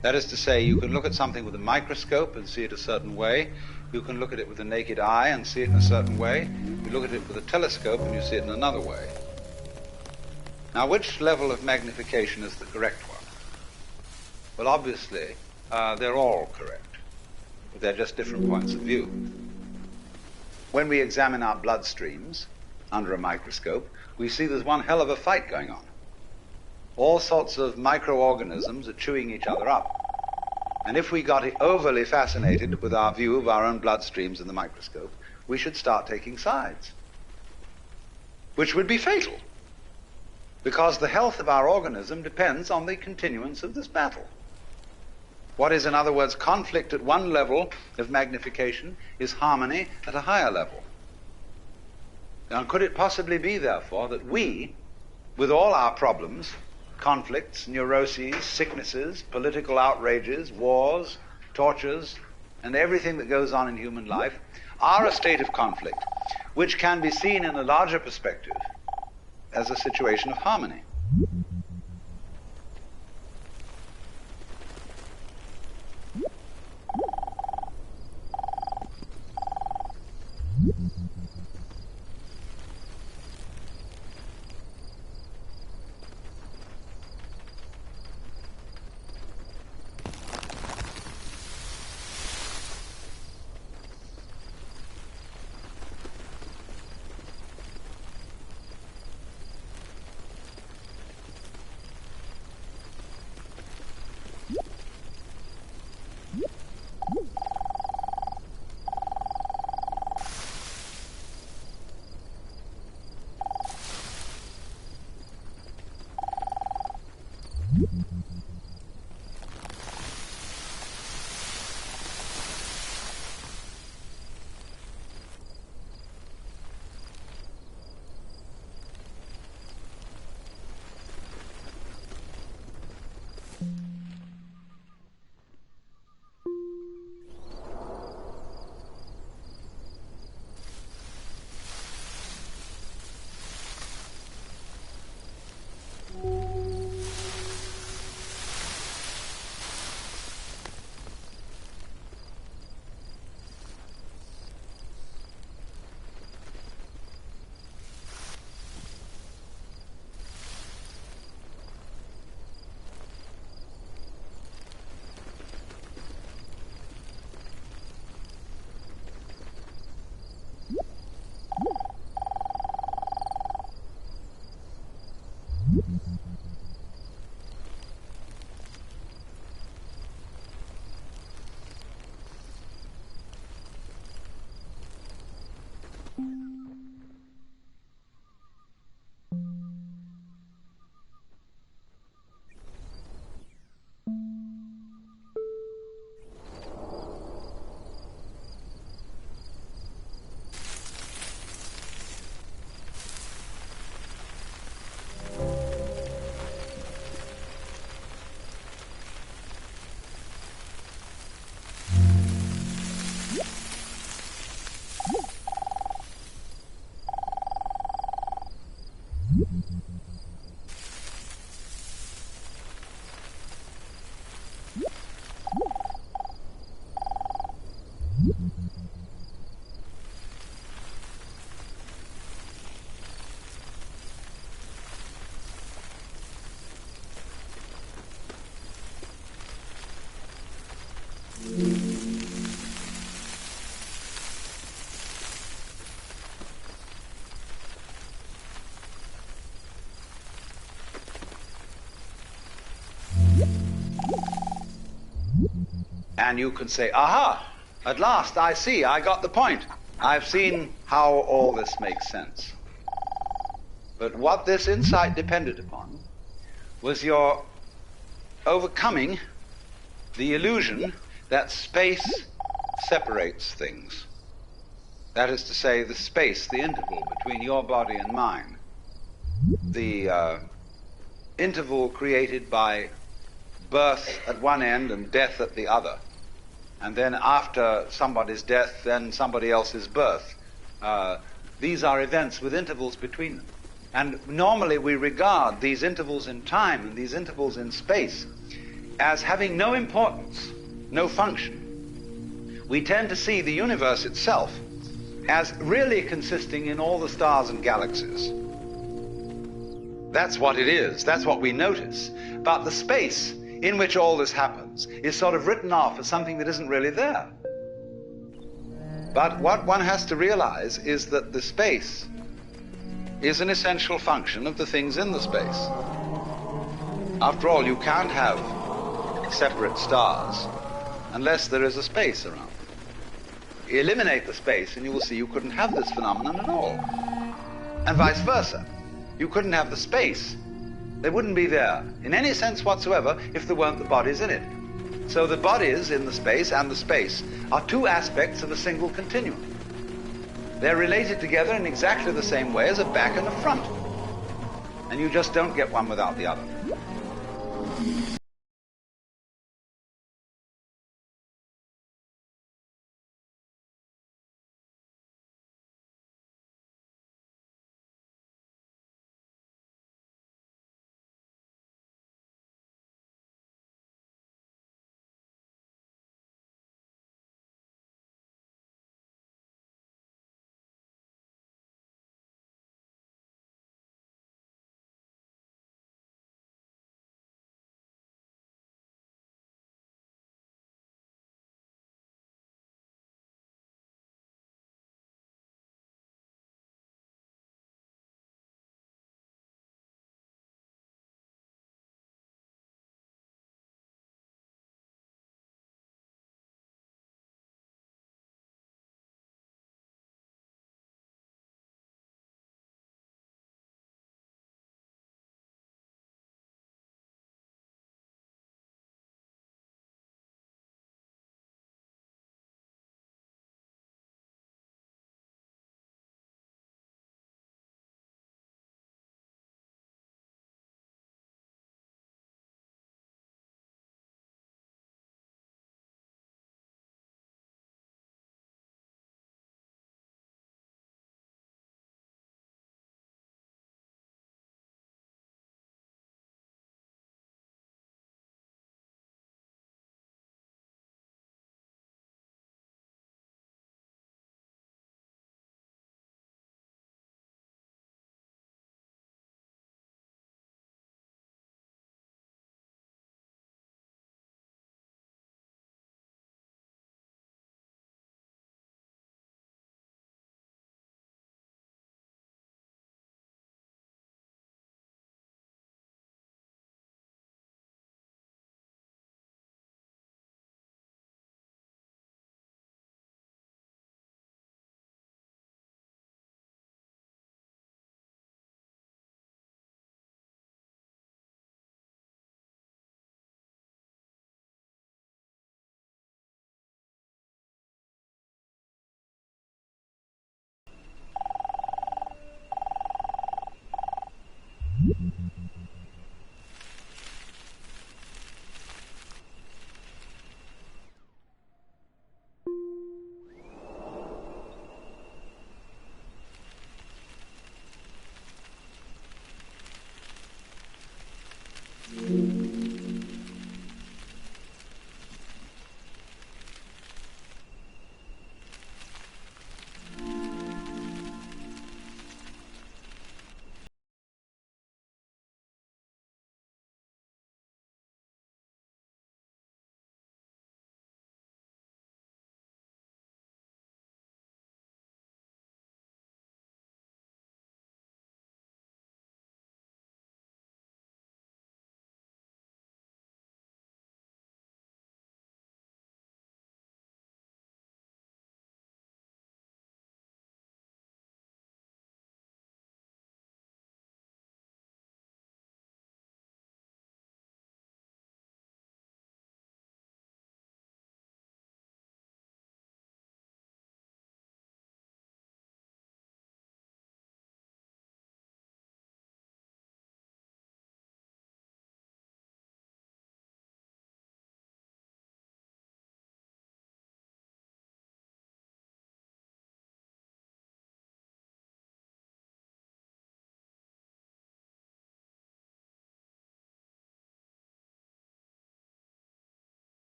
That is to say, you can look at something with a microscope and see it a certain way. You can look at it with the naked eye and see it in a certain way. You look at it with a telescope and you see it in another way. Now, which level of magnification is the correct one? Well, obviously, they're all correct. But they're just different points of view. When we examine our bloodstreams under a microscope, we see there's one hell of a fight going on. All sorts of microorganisms are chewing each other up. And if we got overly fascinated with our view of our own bloodstreams in the microscope, we should start taking sides, which would be fatal, because the health of our organism depends on the continuance of this battle. What is, in other words, conflict at one level of magnification is harmony at a higher level. Now, could it possibly be, therefore, that we, with all our problems, conflicts, neuroses, sicknesses, political outrages, wars, tortures, and everything that goes on in human life, are a state of conflict which can be seen in a larger perspective as a situation of harmony? And you can say, aha, at last I see, I got the point. I've seen how all this makes sense. But what this insight depended upon was your overcoming the illusion that space separates things. That is to say, the space, the interval between your body and mine. The interval created by birth at one end and death at the other. And then after somebody's death, then somebody else's birth. These are events with intervals between them. And normally we regard these intervals in time and these intervals in space as having no importance, no function. We tend to see the universe itself as really consisting in all the stars and galaxies. That's what it is. That's what we notice. But the space in which all this happens is sort of written off as something that isn't really there. But what one has to realize is that the space is an essential function of the things in the space. After all, you can't have separate stars unless there is a space around. Eliminate the space and you will see you couldn't have this phenomenon at all. And vice versa. You couldn't have the space. They wouldn't be there in any sense whatsoever if there weren't the bodies in it. So the bodies in the space and the space are two aspects of a single continuum. They're related together in exactly the same way as a back and a front. And you just don't get one without the other.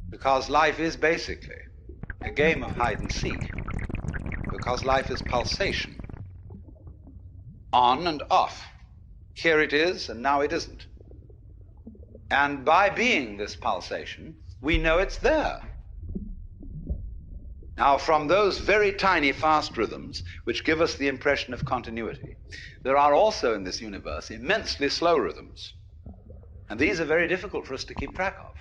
Because life is basically a game of hide and seek. Because life is pulsation. On and off. Here it is, and now it isn't. And by being this pulsation, we know it's there. Now, from those very tiny fast rhythms, which give us the impression of continuity, there are also in this universe immensely slow rhythms. And these are very difficult for us to keep track of.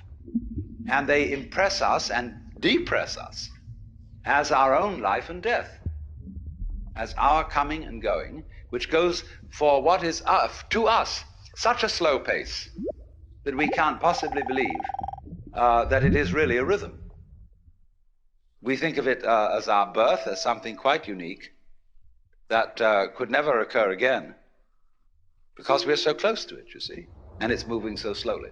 And they impress us and depress us as our own life and death, as our coming and going, which goes for what is to us such a slow pace that we can't possibly believe that it is really a rhythm. We think of it as our birth, as something quite unique that could never occur again, because we're so close to it, you see, and it's moving so slowly.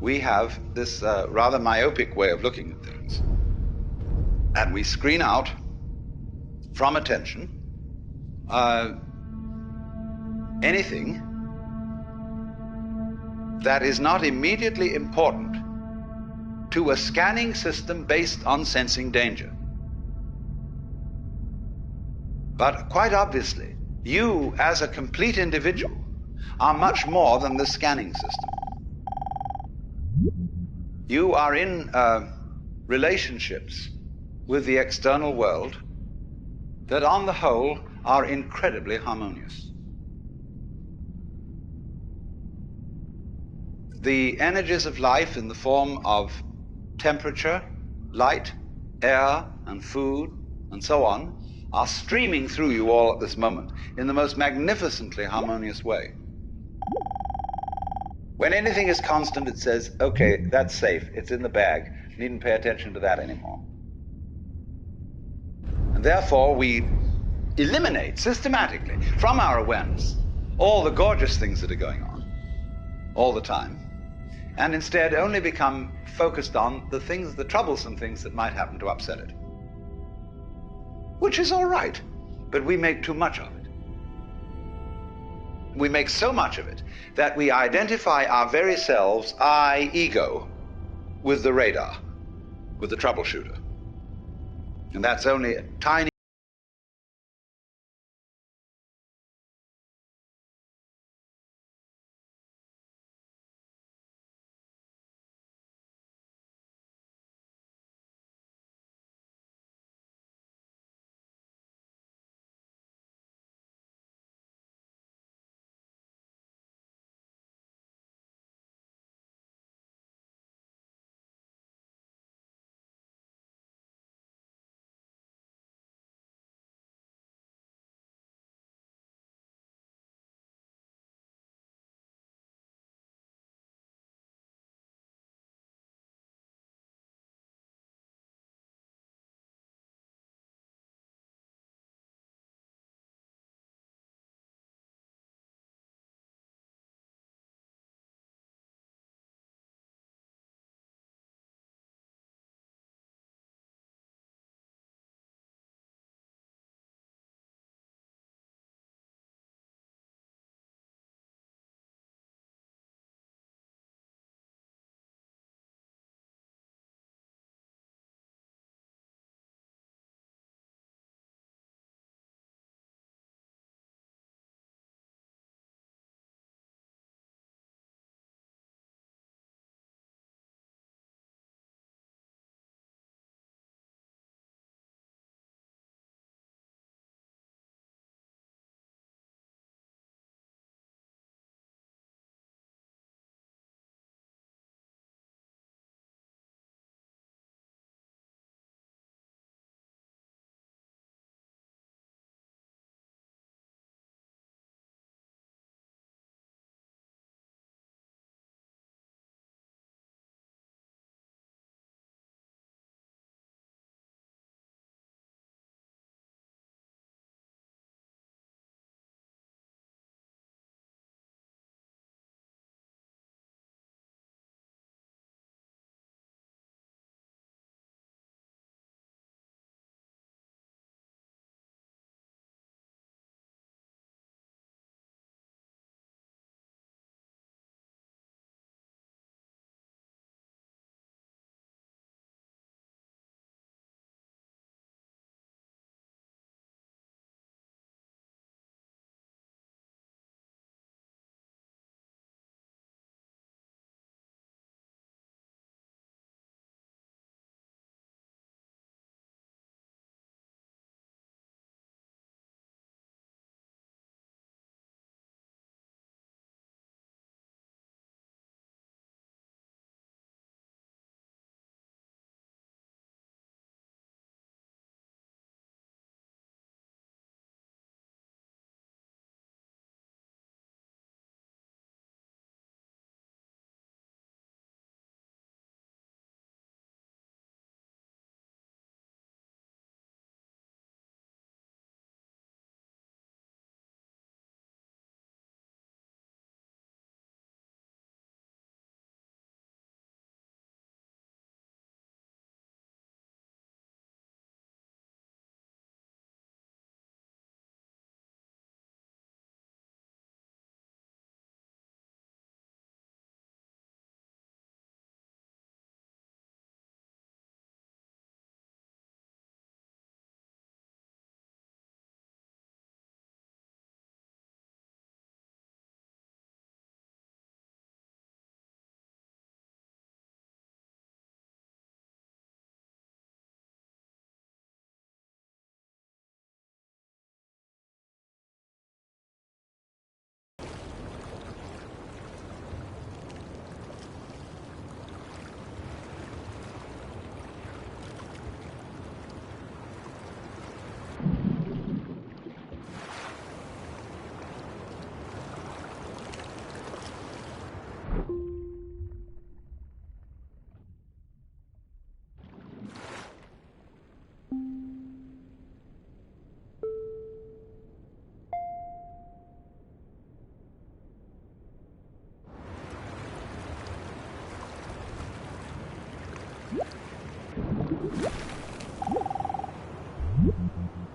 We have this rather myopic way of looking at things. And we screen out from attention anything that is not immediately important to a scanning system based on sensing danger. But quite obviously, you as a complete individual are much more than the scanning system. You are in relationships with the external world that on the whole are incredibly harmonious. The energies of life in the form of temperature, light, air, and food, and so on, are streaming through you all at this moment in the most magnificently harmonious way. When anything is constant, it says, okay, that's safe, it's in the bag, needn't pay attention to that anymore. And therefore, we eliminate systematically from our awareness all the gorgeous things that are going on all the time, and instead only become focused on the things, the troublesome things that might happen to upset it. Which is all right, but we make too much of it. We make so much of it that we identify our very selves, I, ego, with the radar, with the troubleshooter. And that's only a tiny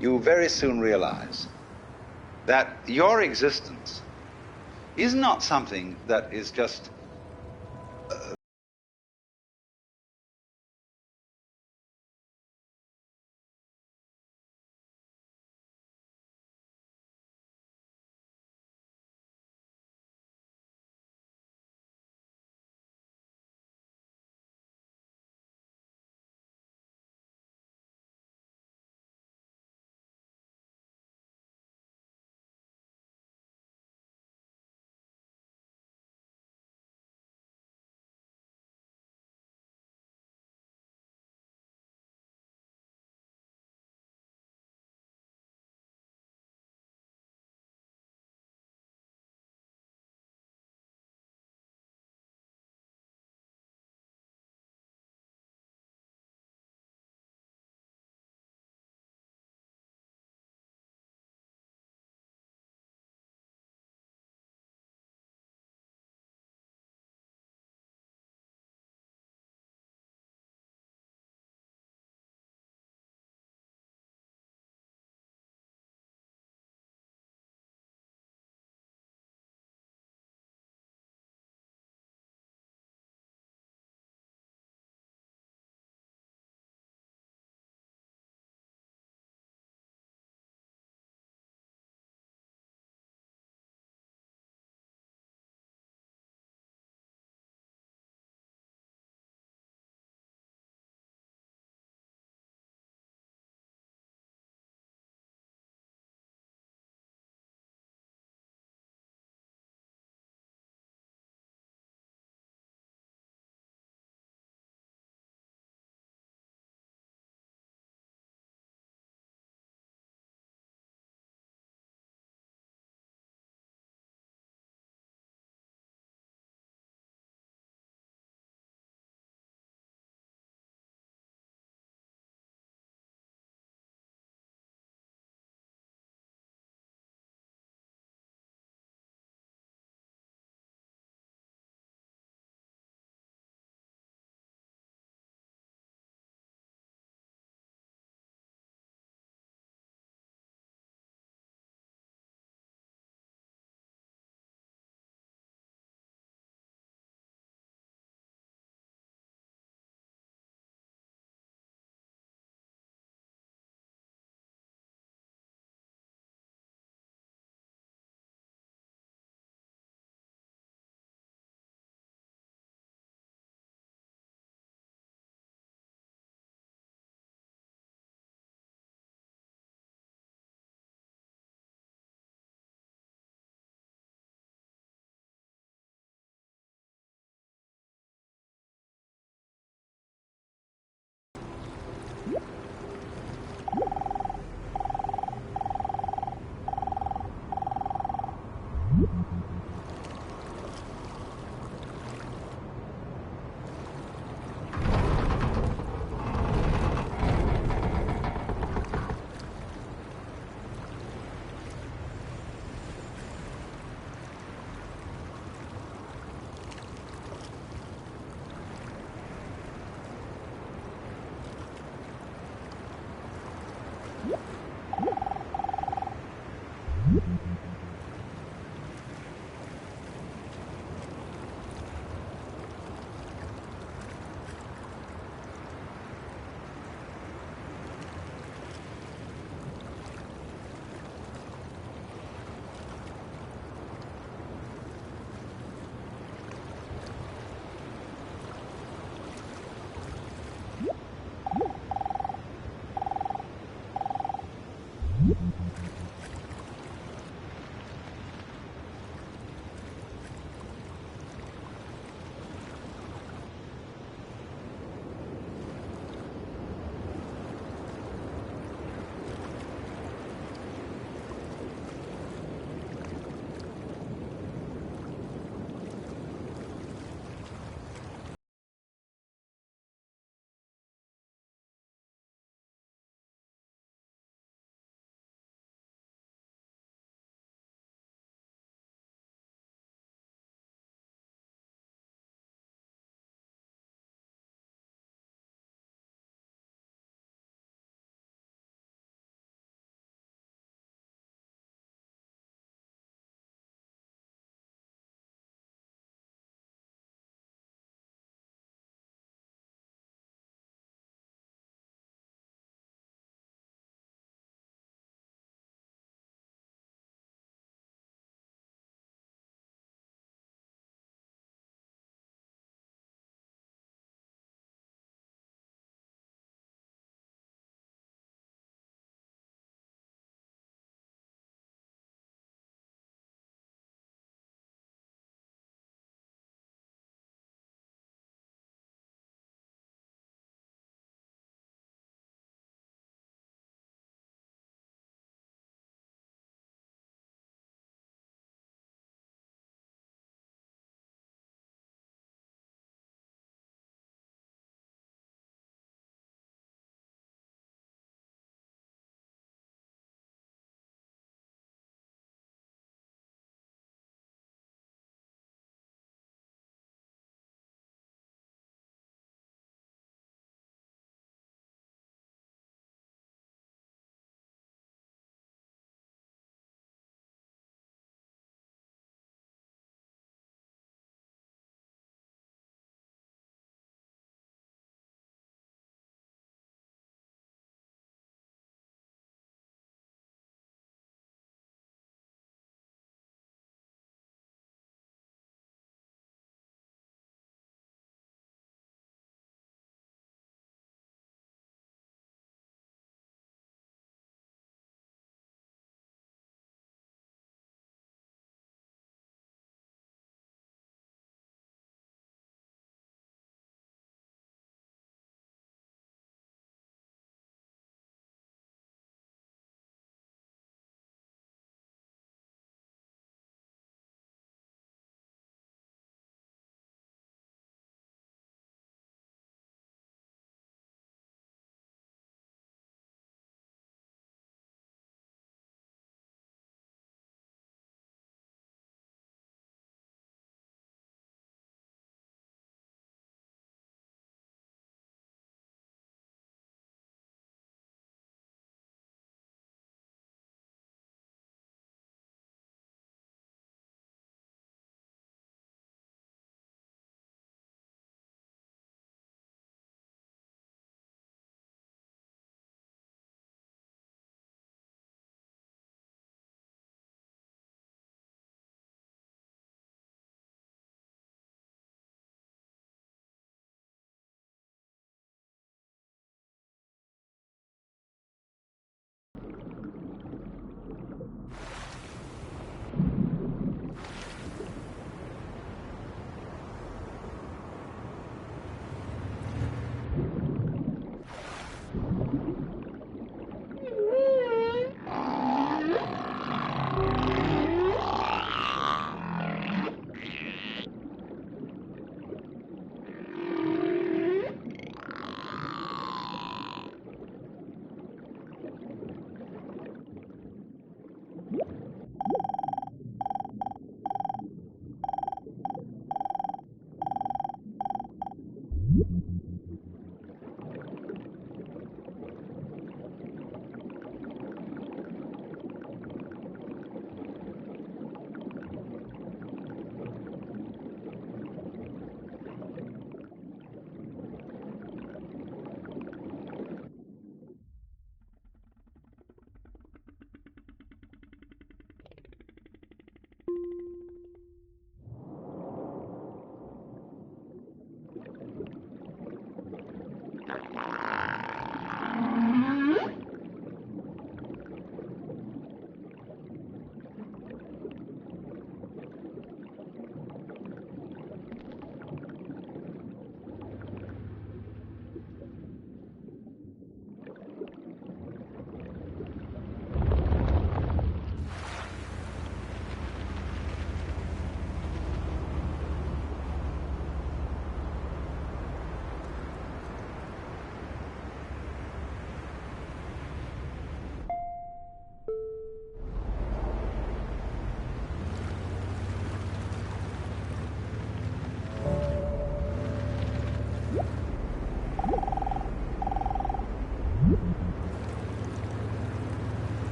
you very soon realize that your existence is not something that is just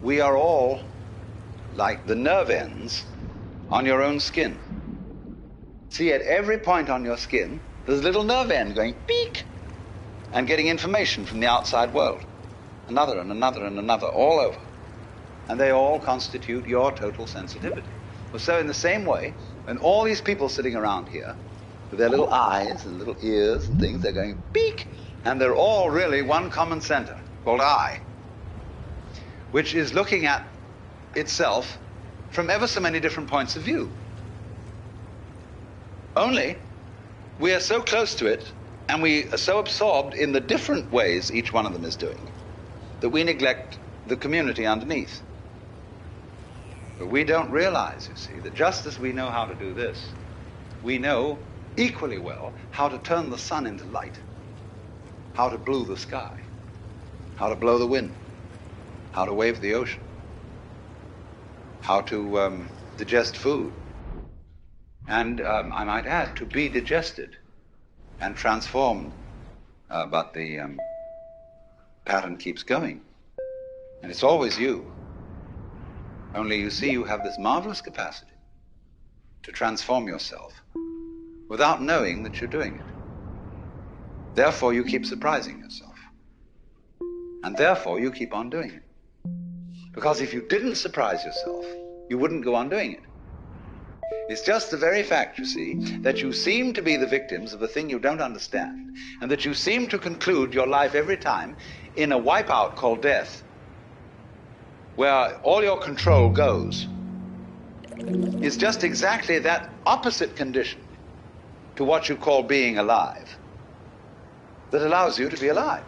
We are all like the nerve ends on your own skin. See, at every point on your skin, there's a little nerve end going beep and getting information from the outside world. Another and another and another, all over. And they all constitute your total sensitivity. Well, so in the same way, when all these people sitting around here, with their little eyes and little ears and things, they're going beak, and they're all really one common center called I, which is looking at itself from ever so many different points of view. Only we are so close to it, and we are so absorbed in the different ways each one of them is doing, that we neglect the community underneath. But we don't realize, you see, that just as we know how to do this, we know equally well how to turn the sun into light, how to blue the sky, how to blow the wind, how to wave the ocean, how to digest food, and I might add, to be digested and transformed, but the pattern keeps going, and it's always you. Only you see, you have this marvelous capacity to transform yourself without knowing that you're doing it. Therefore, you keep surprising yourself, and therefore you keep on doing it. Because if you didn't surprise yourself, you wouldn't go on doing it. It's just the very fact, you see, that you seem to be the victims of a thing you don't understand, and that you seem to conclude your life every time in a wipeout called death, where all your control goes, is just exactly that opposite condition to what you call being alive that allows you to be alive.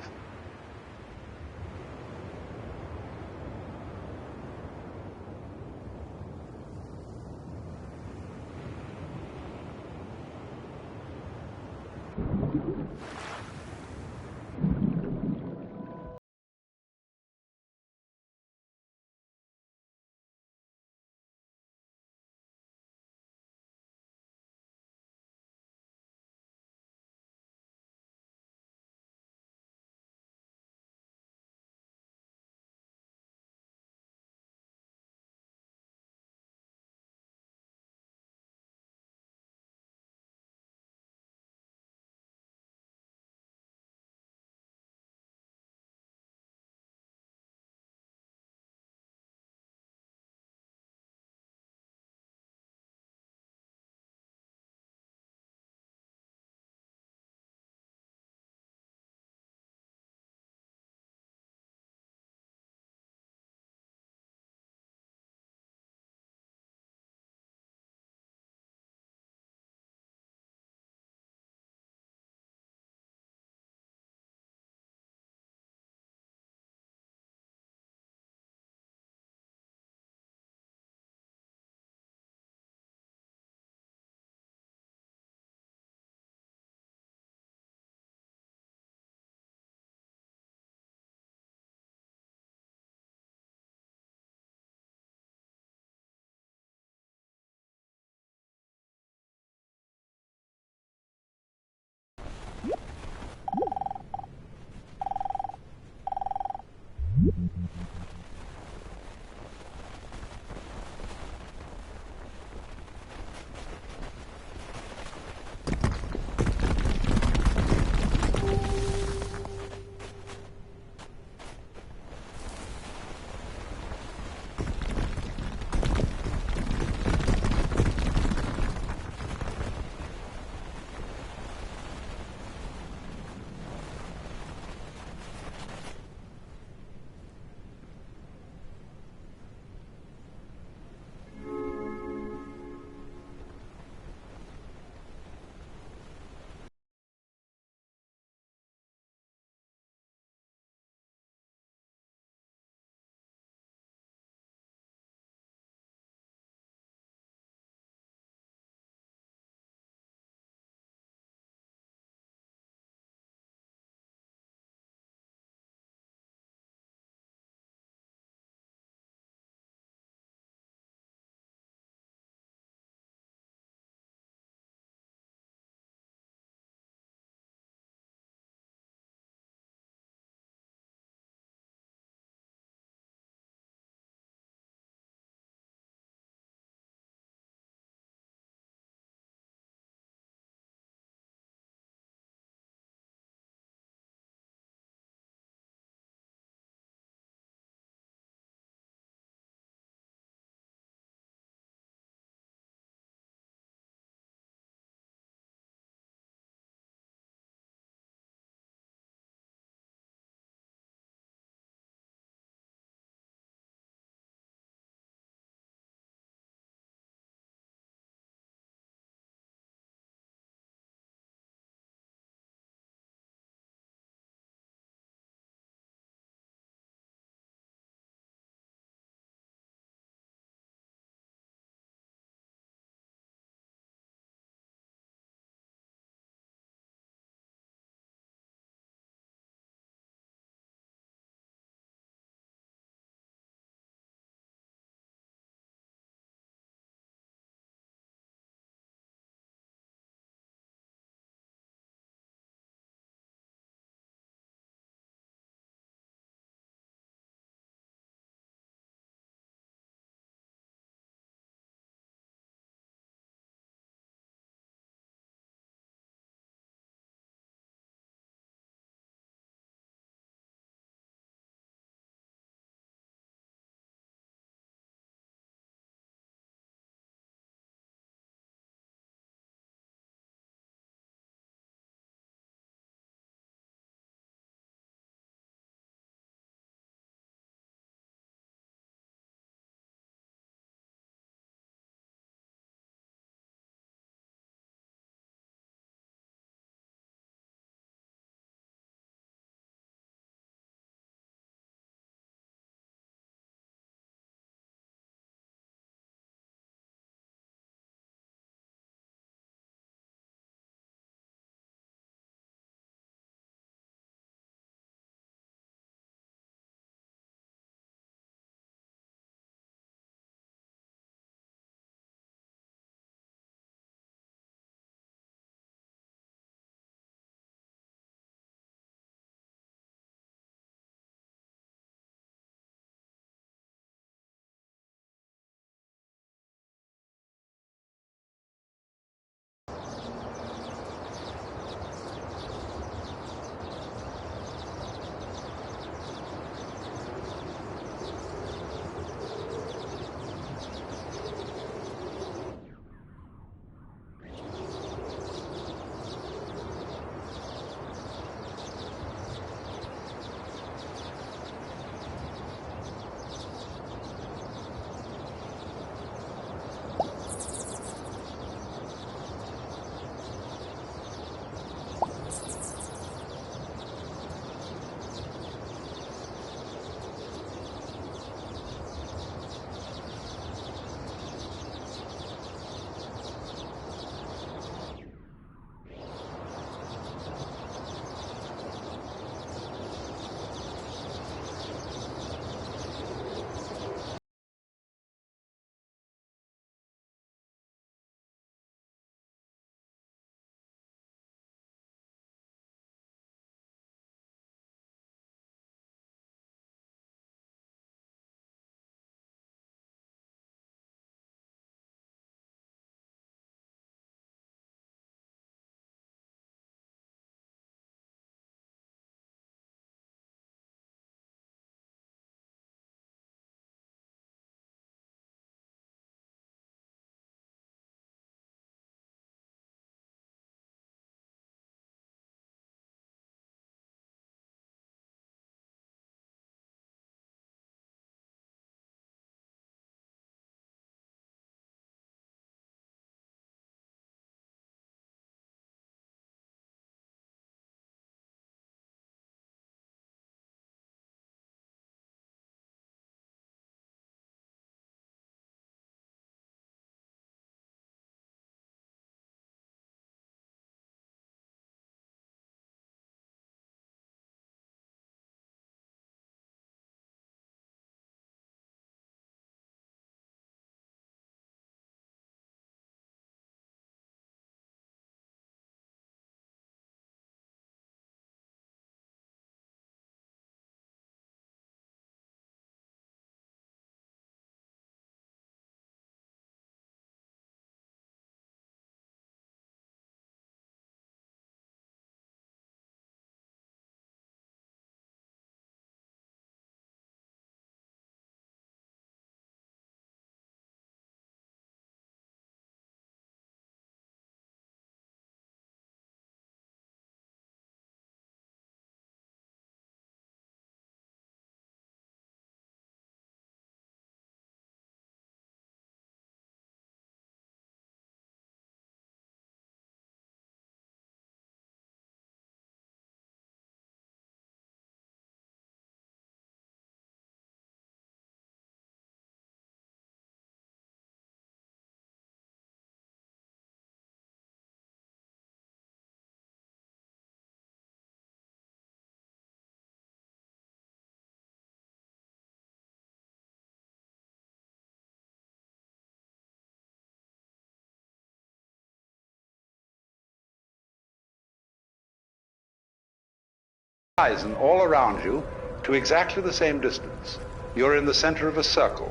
horizon all around you to exactly the same distance. You're in the center of a circle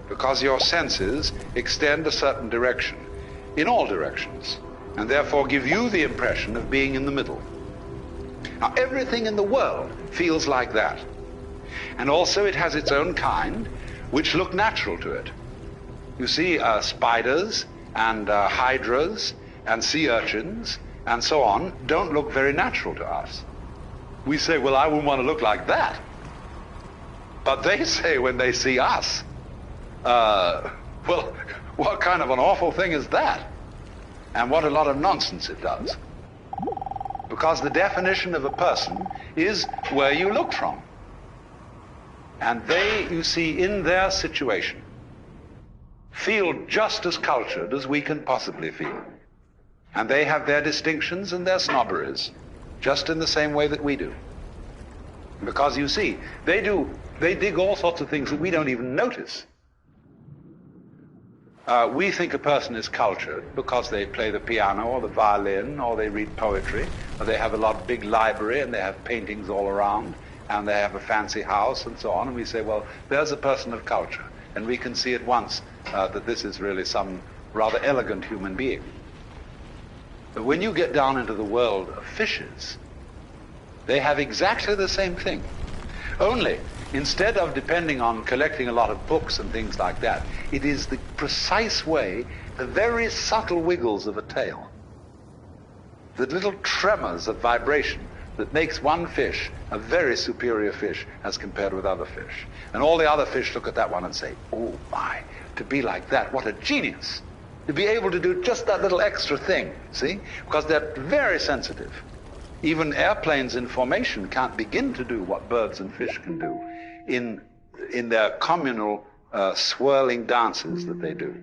because your senses extend a certain direction in all directions and therefore give you the impression of being in the middle. Now, everything in the world feels like that. And also it has its own kind, which look natural to it. You see, spiders and hydras and sea urchins and so on don't look very natural to us. We say, well, I wouldn't want to look like that. But they say when they see us, well, what kind of an awful thing is that? And what a lot of nonsense it does. Because the definition of a person is where you look from. And they, you see, in their situation, feel just as cultured as we can possibly feel. And they have their distinctions and their snobberies, just in the same way that we do. Because you see, they dig all sorts of things that we don't even notice. We think a person is cultured because they play the piano or the violin or they read poetry or they have a big library and they have paintings all around and they have a fancy house and so on. And we say, well, there's a person of culture. And we can see at once that this is really some rather elegant human being. But when you get down into the world of fishes, they have exactly the same thing. Only, instead of depending on collecting a lot of books and things like that, it is the precise way, the very subtle wiggles of a tail, the little tremors of vibration that makes one fish a very superior fish as compared with other fish. And all the other fish look at that one and say, oh my, to be like that, what a genius. To be able to do just that little extra thing, see? Because they're very sensitive. Even airplanes in formation can't begin to do what birds and fish can do in their communal swirling dances that they do.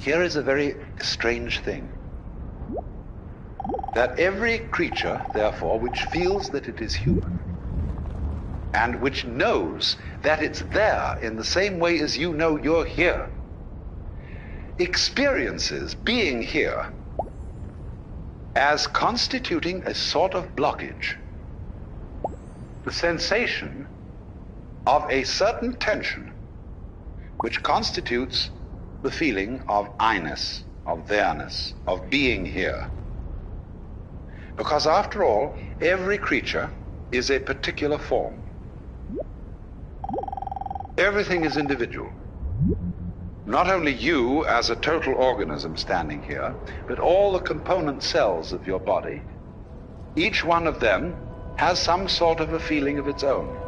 Here is a very strange thing. That every creature, therefore, which feels that it is human, and which knows that it's there in the same way as you know you're here, experiences being here as constituting a sort of blockage. The sensation of a certain tension which constitutes the feeling of I-ness, of there-ness, of being here. Because after all, every creature is a particular form. Everything is individual. Not only you as a total organism standing here, but all the component cells of your body. Each one of them has some sort of a feeling of its own.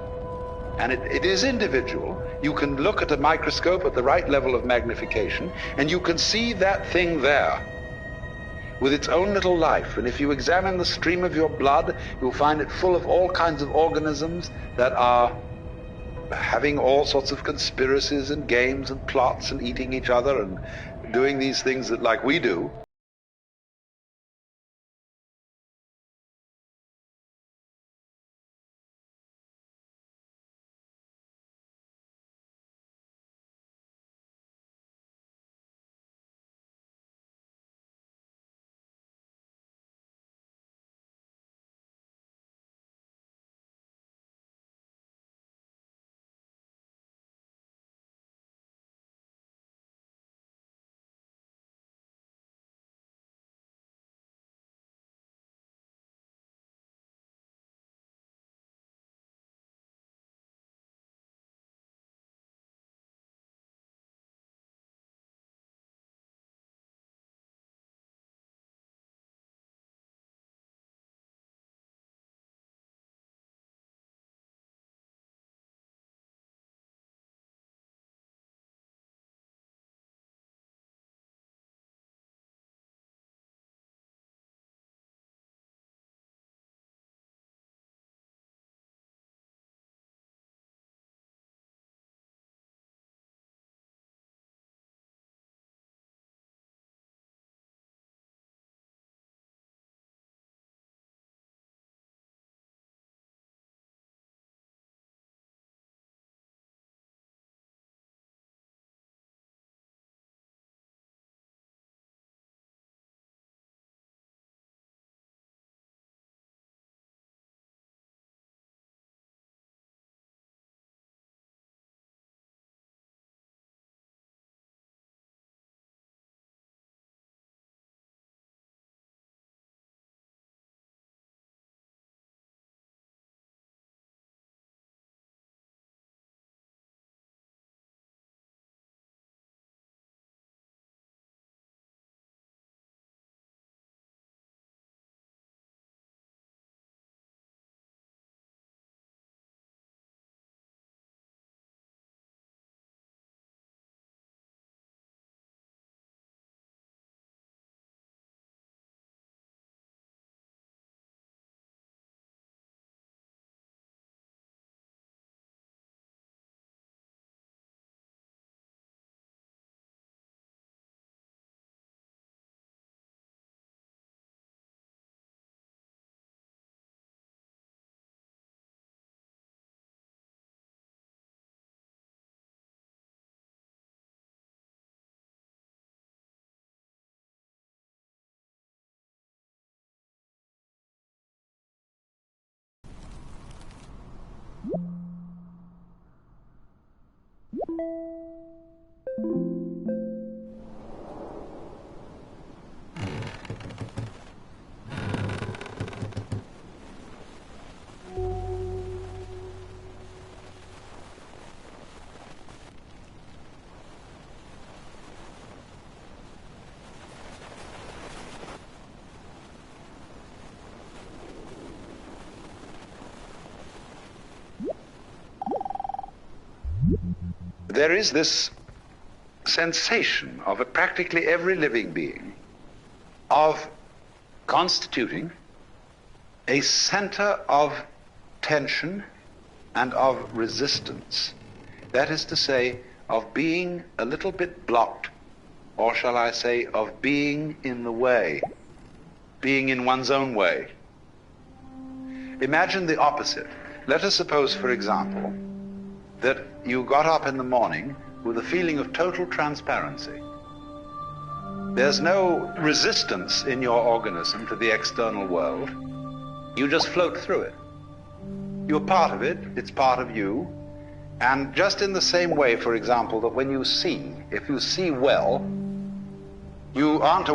And it is individual. You can look at a microscope at the right level of magnification, and you can see that thing there with its own little life. And if you examine the stream of your blood, you'll find it full of all kinds of organisms that are having all sorts of conspiracies and games and plots and eating each other and doing these things that like we do. There is this sensation of practically every living being of constituting a center of tension and of resistance. That is to say, of being a little bit blocked or shall I say, of being in the way, being in one's own way. Imagine the opposite. Let us suppose, for example, that you got up in the morning with a feeling of total transparency. There's no resistance in your organism to the external world. You just float through it. You're part of it, it's part of you. And just in the same way, for example, that when you see, if you see well, you aren't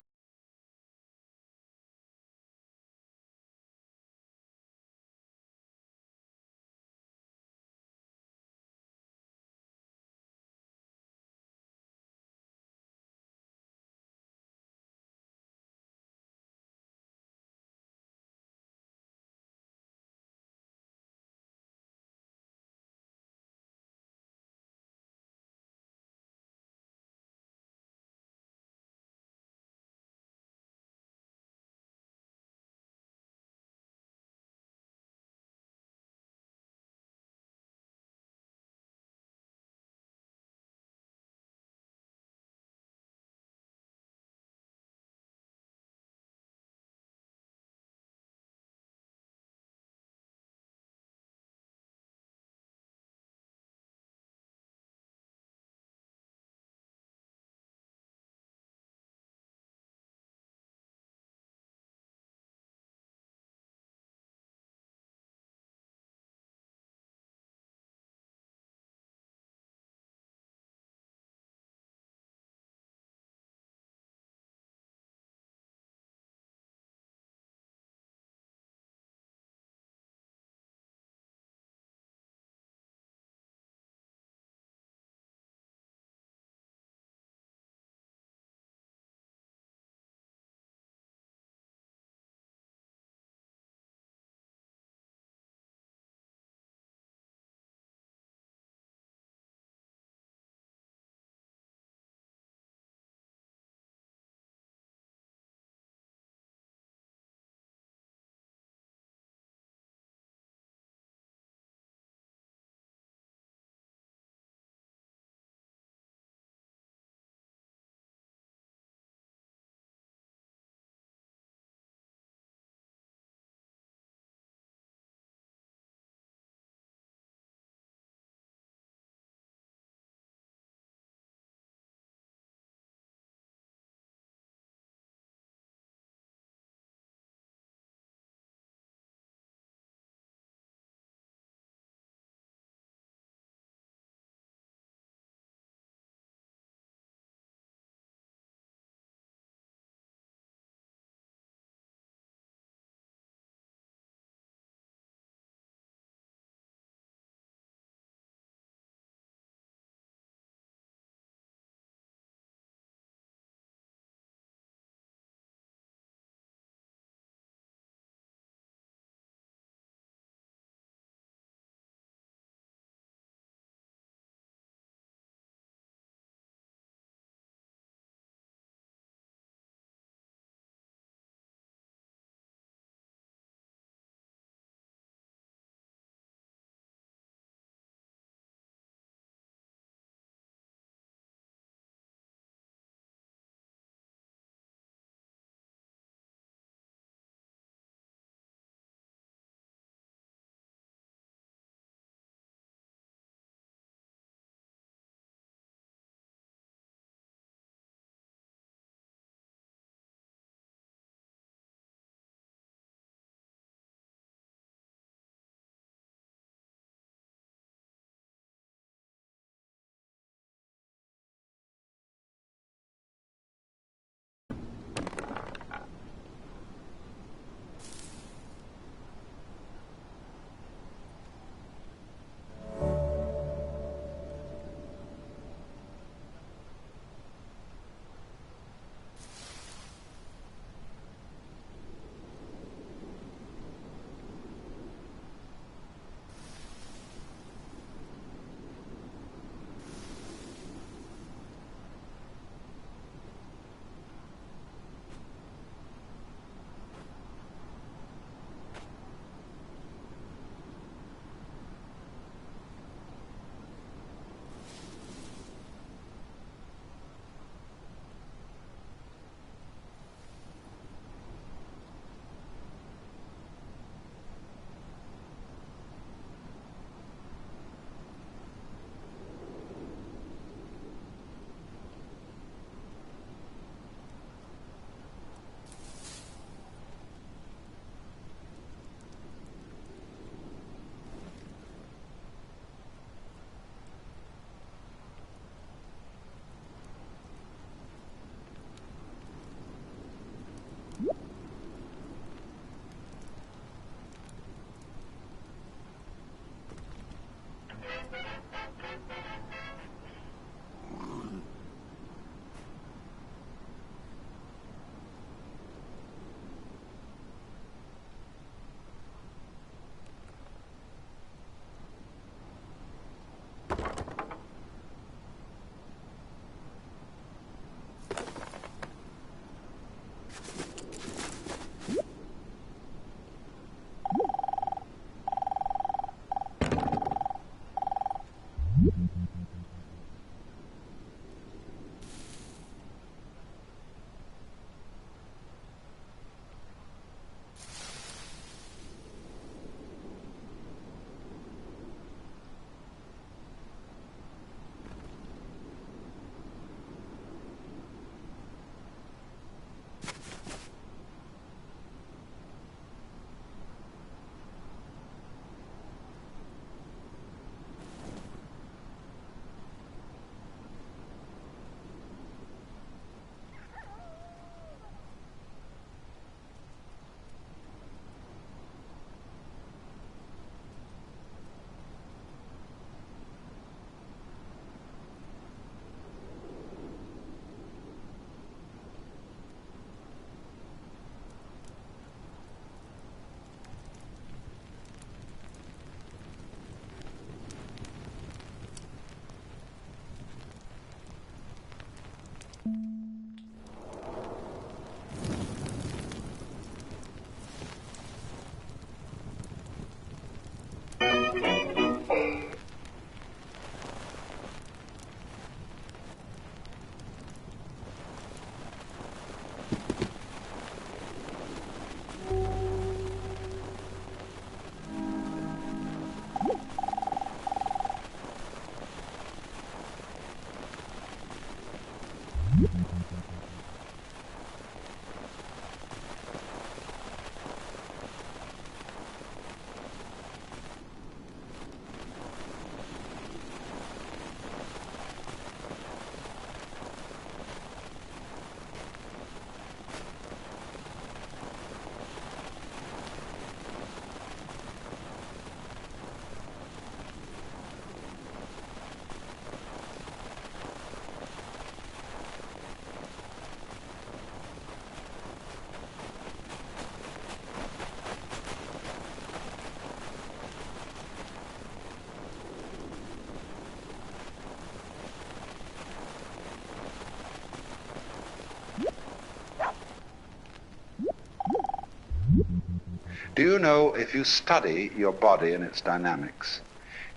Do you know, if you study your body and its dynamics,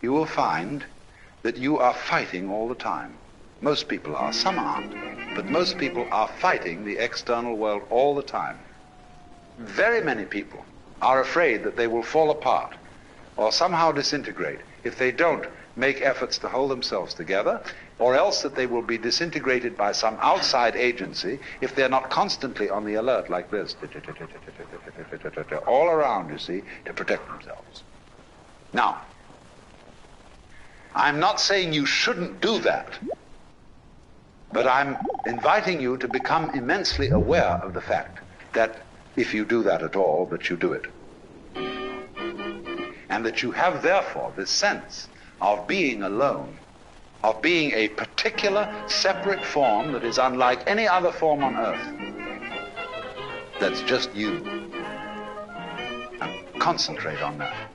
you will find that you are fighting all the time. Most people are, some aren't, but most people are fighting the external world all the time. Very many people are afraid that they will fall apart or somehow disintegrate if they don't make efforts to hold themselves together, or else that they will be disintegrated by some outside agency if they're not constantly on the alert like this, all around, you see, to protect themselves. Now, I'm not saying you shouldn't do that, but I'm inviting you to become immensely aware of the fact that if you do that at all, that you do it. And that you have, therefore, this sense of being alone, of being a particular, separate form that is unlike any other form on earth. That's just you. And concentrate on that.